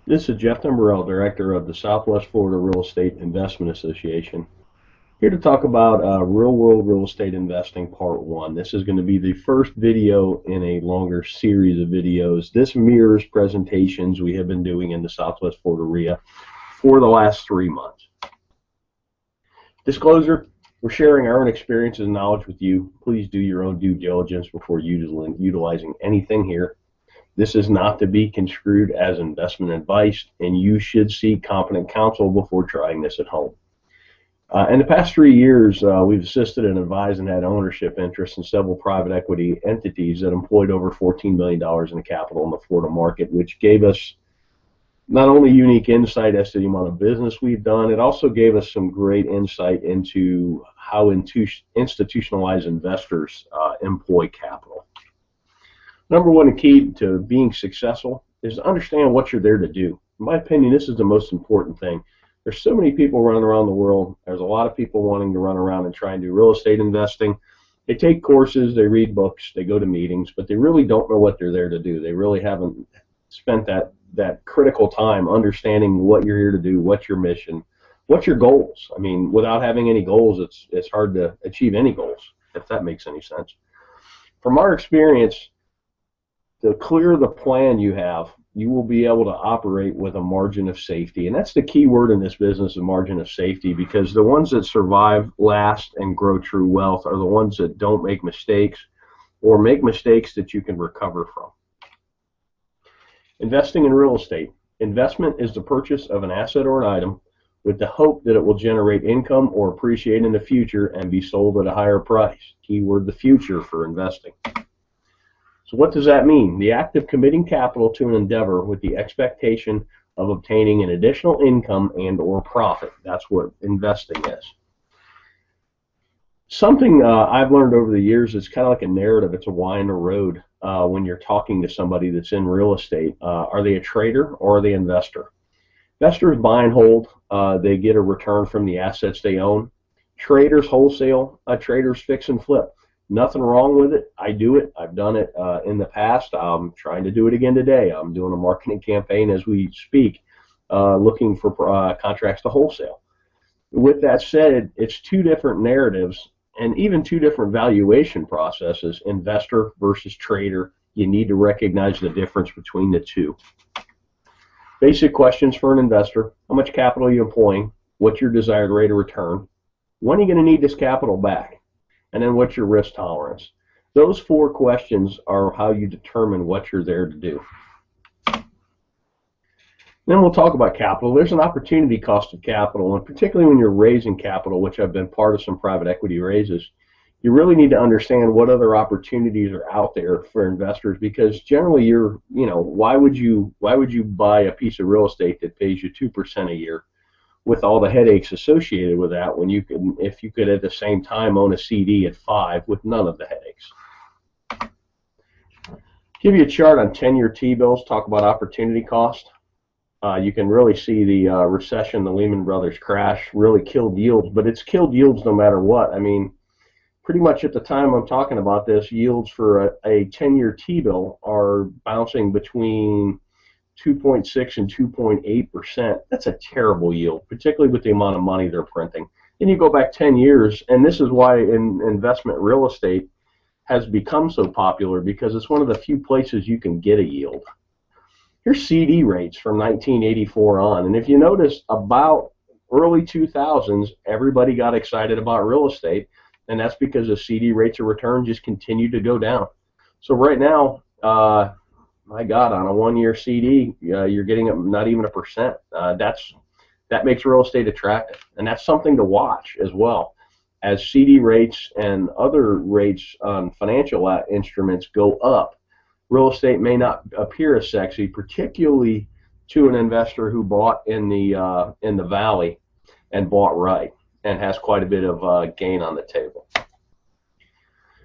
This is Jeff Timberell, Director of the Southwest Florida Real Estate Investment Association, here to talk about real-world real estate investing Part 1. This is going to be the first video in a longer series of videos. This mirrors presentations we have been doing in the Southwest Florida REIA for the last 3 months. Disclosure, we're sharing our own experiences and knowledge with you. Please do your own due diligence before utilizing anything here. This is not to be construed as investment advice, and you should seek competent counsel before trying this at home. In the past 3 years, we've assisted and advised and had ownership interests in several private equity entities that employed over $14 million in capital in the Florida market, which gave us not only unique insight as to the amount of business we've done, it also gave us some great insight into how institutionalized investors employ capital. Number one key to being successful is to understand what you're there to do. In my opinion, this is the most important thing. There's so many people running around the world. There's a lot of people wanting to run around and try and do real estate investing. They take courses, they read books, they go to meetings, but they really don't know what they're there to do. They really haven't spent that critical time understanding what you're here to do, what's your mission, what's your goals. I mean, without having any goals, it's hard to achieve any goals, if that makes any sense. From our experience, the clearer the plan you have, you will be able to operate with a margin of safety. And that's the key word in this business, a margin of safety, because the ones that survive, last, and grow true wealth are the ones that don't make mistakes or make mistakes that you can recover from. Investing in real estate. Investment is the purchase of an asset or an item with the hope that it will generate income or appreciate in the future and be sold at a higher price. Keyword, the future for investing. So what does that mean? The act of committing capital to an endeavor with the expectation of obtaining an additional income and or profit. That's what investing is. Something I've learned over the years is kind of like a narrative. It's a why in the road when you're talking to somebody that's in real estate. Are they a trader or are they an investor? Investors buy and hold. They get a return from the assets they own. Traders wholesale. Traders fix and flip. Nothing wrong with it. I do it. I've done it in the past. I'm trying to do it again today. I'm doing a marketing campaign as we speak, looking for contracts to wholesale. With that said, it's two different narratives and even two different valuation processes, investor versus trader. You need to recognize the difference between the two. Basic questions for an investor. How much capital are you employing? What's your desired rate of return? When are you going to need this capital back? And then what's your risk tolerance? Those 4 questions are how you determine what you're there to do. Then we'll talk about capital. There's an opportunity cost of capital, and particularly when you're raising capital, which I've been part of some private equity raises, you really need to understand what other opportunities are out there for investors, because generally why would you buy a piece of real estate that pays you 2% a year with all the headaches associated with that, when if you could at the same time own a CD at 5 with none of the headaches. Give you a chart on 10-year T-bills, talk about opportunity cost. You can really see the recession, the Lehman Brothers crash really killed yields, but it's killed yields no matter what. I mean, pretty much at the time I'm talking about this, yields for a 10-year T-bill are bouncing between 2.6 and 2.8%. That's a terrible yield, particularly with the amount of money they're printing. Then you go back 10 years, and this is why investment real estate has become so popular, because it's one of the few places you can get a yield. Here's CD rates from 1984 on, and if you notice, about early 2000s, everybody got excited about real estate, and that's because the CD rates of return just continued to go down. So right now, my God, on a 1-year CD, you're getting not even 1%. That makes real estate attractive, and that's something to watch as well. As CD rates and other rates on financial instruments go up, real estate may not appear as sexy, particularly to an investor who bought in the valley and bought right and has quite a bit of gain on the table.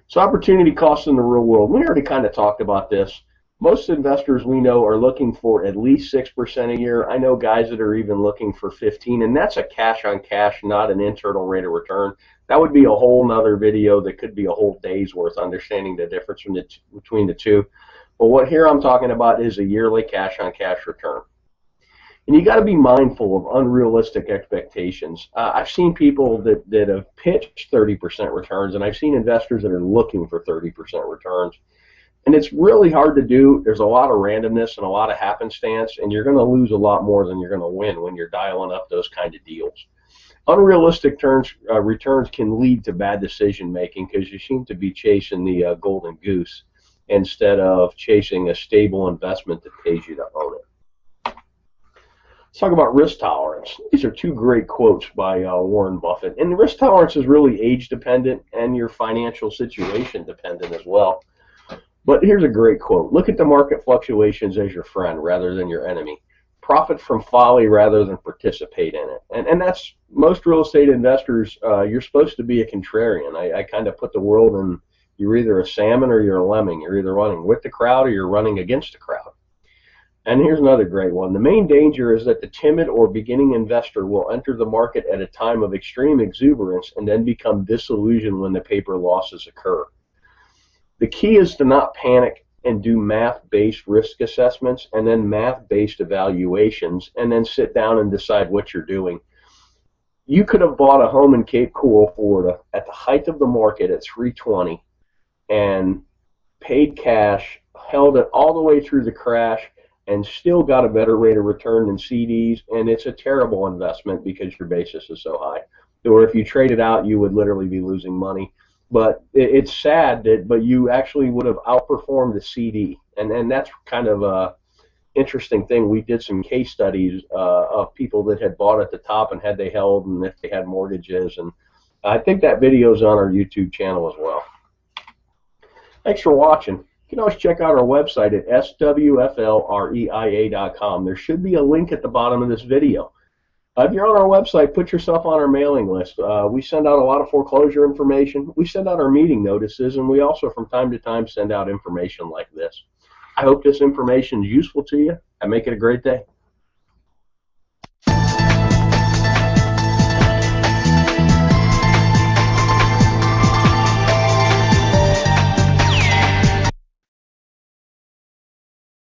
So opportunity costs in the real world. We already kind of talked about this. Most investors we know are looking for at least 6% a year. I know guys that are even looking for 15, and that's a cash on cash, not an internal rate of return. That would be a whole nother video that could be a whole day's worth, understanding the difference between the two. But what here I'm talking about is a yearly cash on cash return. And you got to be mindful of unrealistic expectations. I've seen people that have pitched 30% returns, and I've seen investors that are looking for 30% returns. And it's really hard to do. There's a lot of randomness and a lot of happenstance, and you're going to lose a lot more than you're going to win when you're dialing up those kind of deals. Unrealistic returns can lead to bad decision making because you seem to be chasing the golden goose instead of chasing a stable investment that pays you to own it. Let's talk about risk tolerance. These are two great quotes by Warren Buffett. And risk tolerance is really age dependent and your financial situation dependent as well. But here's a great quote. Look at the market fluctuations as your friend rather than your enemy. Profit from folly rather than participate in it. And that's most real estate investors. You're supposed to be a contrarian. I kind of put the world in, you're either a salmon or you're a lemming. You're either running with the crowd or you're running against the crowd. And here's another great one. The main danger is that the timid or beginning investor will enter the market at a time of extreme exuberance and then become disillusioned when the paper losses occur. The key is to not panic and do math-based risk assessments and then math-based evaluations and then sit down and decide what you're doing. You could have bought a home in Cape Coral, Florida at the height of the market at 320 and paid cash, held it all the way through the crash, and still got a better rate of return than CDs, and it's a terrible investment because your basis is so high. Or if you trade it out, you would literally be losing money. But it's sad but you actually would have outperformed the CD, and that's kind of a interesting thing. We did some case studies of people that had bought at the top and had they held and if they had mortgages, and I think that video is on our YouTube channel as well. Thanks for watching. You can always check out our website at swflreia.com. There should be a link at the bottom of this video. If you're on our website, put yourself on our mailing list. We send out a lot of foreclosure information. We send out our meeting notices, and we also from time to time send out information like this. I hope this information is useful to you, and make it a great day.